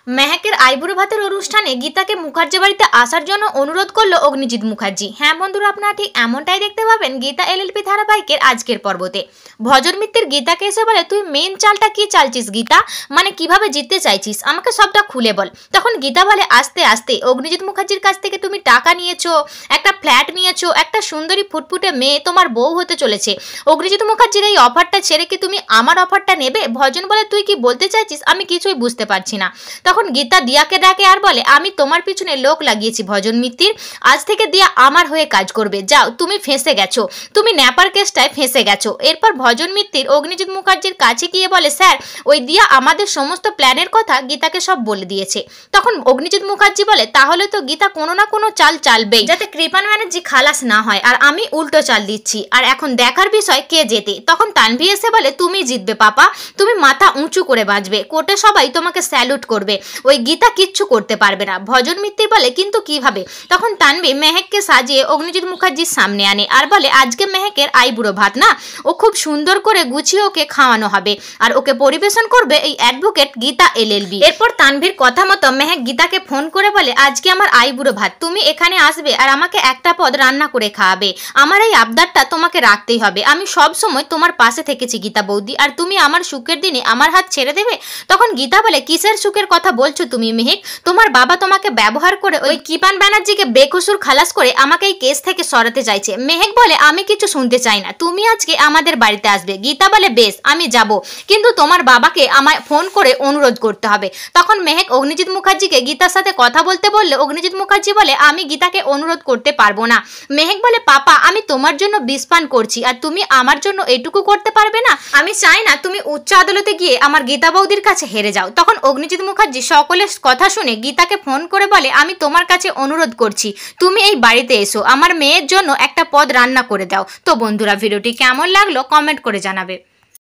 মেহেকের আইবুড়ো ভাতের অনুষ্ঠানে গীতাকে মুখার্জি বাড়িতে আসার জন্য অনুরোধ করলো অগ্নিজিৎ মুখার্জি। হ্যাঁ বন্ধুরা, আপনারা ঠিক এমনটাই দেখতে পাবেন গীতা এলএলপি ধারাবাহিকের আজকের পর্বতে। ভজন মিত্তির গীতাকে এসে বলে, তুই মেন চালটা কি চালছিস গীতা, মানে কিভাবে জিততে চাইছিস, আমাকে সবটা খুলে বল। তখন গীতা বলে, আস্তে আস্তে অগ্নিজিৎ মুখার্জির কাছ থেকে তুমি টাকা নিয়েছো, একটা ফ্ল্যাট নিয়েছো, একটা সুন্দরী ফুটফুটে মেয়ে তোমার বউ হতে চলেছে। অগ্নিজিৎ মুখার্জির এই অফারটা ছেড়ে কি তুমি আমার অফারটা নেবে? ভজন বলে, তুই কি বলতে চাইছিস, আমি কিছুই বুঝতে পারছি না। তখন গীতা দিয়াকে ডাকে আর বলে, আমি তোমার পিছনে লোক লাগিয়েছি ভজন মিত্তির, আজ থেকে দিয়া আমার হয়ে কাজ করবে। যাও, তুমি ফেঁসে গেছো, তুমি ন্যাপার কেসটায় ফেঁসে গেছো। এরপর ভজন মিত্তির অগ্নিজিৎ মুখার্জির কাছে গিয়ে বলে, স্যার ওই দিয়া আমাদের সমস্ত প্ল্যানের কথা গীতাকে সব বলে দিয়েছে। তখন অগ্নিজিৎ মুখার্জি বলে, তাহলে তো গীতা কোনো না কোনো চাল চালবেই যাতে কৃপান ব্যানার্জি খালাস না হয়, আর আমি উল্টো চাল দিচ্ছি, আর এখন দেখার বিষয় কে জেতে। তখন তানভি এসে বলে, তুমি জিতবে পাপা, তুমি মাথা উঁচু করে বাঁচবে, কোর্টে সবাই তোমাকে স্যালুট করবে, ওই গীতা কিচ্ছু করতে পারবে না। ভজন মিত্তির বলে, কিন্তু কিভাবে? তখন তানভি মেহেককে সাজিয়ে অগ্নিজিৎ মুখার্জির সামনে আনে আর বলে, আজকে মেহেকের আইবুড়ো ভাত না, ও খুব সুন্দর করে গুছিয়ে ওকে খাওয়ানো হবে, আর ওকে পরিবেশন করবে এই অ্যাডভোকেট গীতা এলএলবি। এরপর তানভীর কথা মতো মেহেক গীতাকে ফোন করে বলে, আজকে আমার আইবুড়ো ভাত, তুমি এখানে আসবে আর আমাকে একটা পদ রান্না করে খাওয়াবে, আমার এই আবদারটা তোমাকে রাখতেই হবে। আমি সব সময় তোমার পাশে থেকেছি গীতা বৌদি, আর তুমি আমার সুখের দিনে আমার হাত ছেড়ে দেবে? তখন গীতা বলে, কিসের সুখের কথা বলছো তুমি মেহেক? তোমার বাবা তোমাকে ব্যবহার করে ওই কৃপান ব্যানার্জিকে বেকসুর খালাস করে আমাকে এই কেস থেকে সরাতে চাইছে। মেহেক বলে, আমি কিছু শুনতে চাই না, তুমি আজকে আমাদের বাড়িতে আসবে। গীতা বলে, বেশ আমি যাব, কিন্তু তোমার বাবাকে আমায় ফোন করে অনুরোধ করতে হবে। তখন মেহেক অগ্নিজিৎ মুখার্জিকে গীতার সাথে কথা বলতে বললে অগ্নিজিৎ মুখার্জি বলে, আমি গীতাকে অনুরোধ করতে পারবো না। মেহেক বলে, পাপা আমি তোমার জন্য বিষ পান করছি, আর তুমি আমার জন্য এটুকু করতে পারবে না? আমি চাই না তুমি উচ্চ আদালতে গিয়ে আমার গীতা বৌদির কাছে হেরে যাও। তখন অগ্নিজিৎ মুখার্জি সকলের কথা শুনে গীতাকে ফোন করে বলে, আমি তোমার কাছে অনুরোধ করছি, তুমি এই বাড়িতে এসো, আমার মেয়ের জন্য একটা পদ রান্না করে দাও। তো বন্ধুরা, ভিডিওটি কেমন লাগলো কমেন্ট করে জানাবে।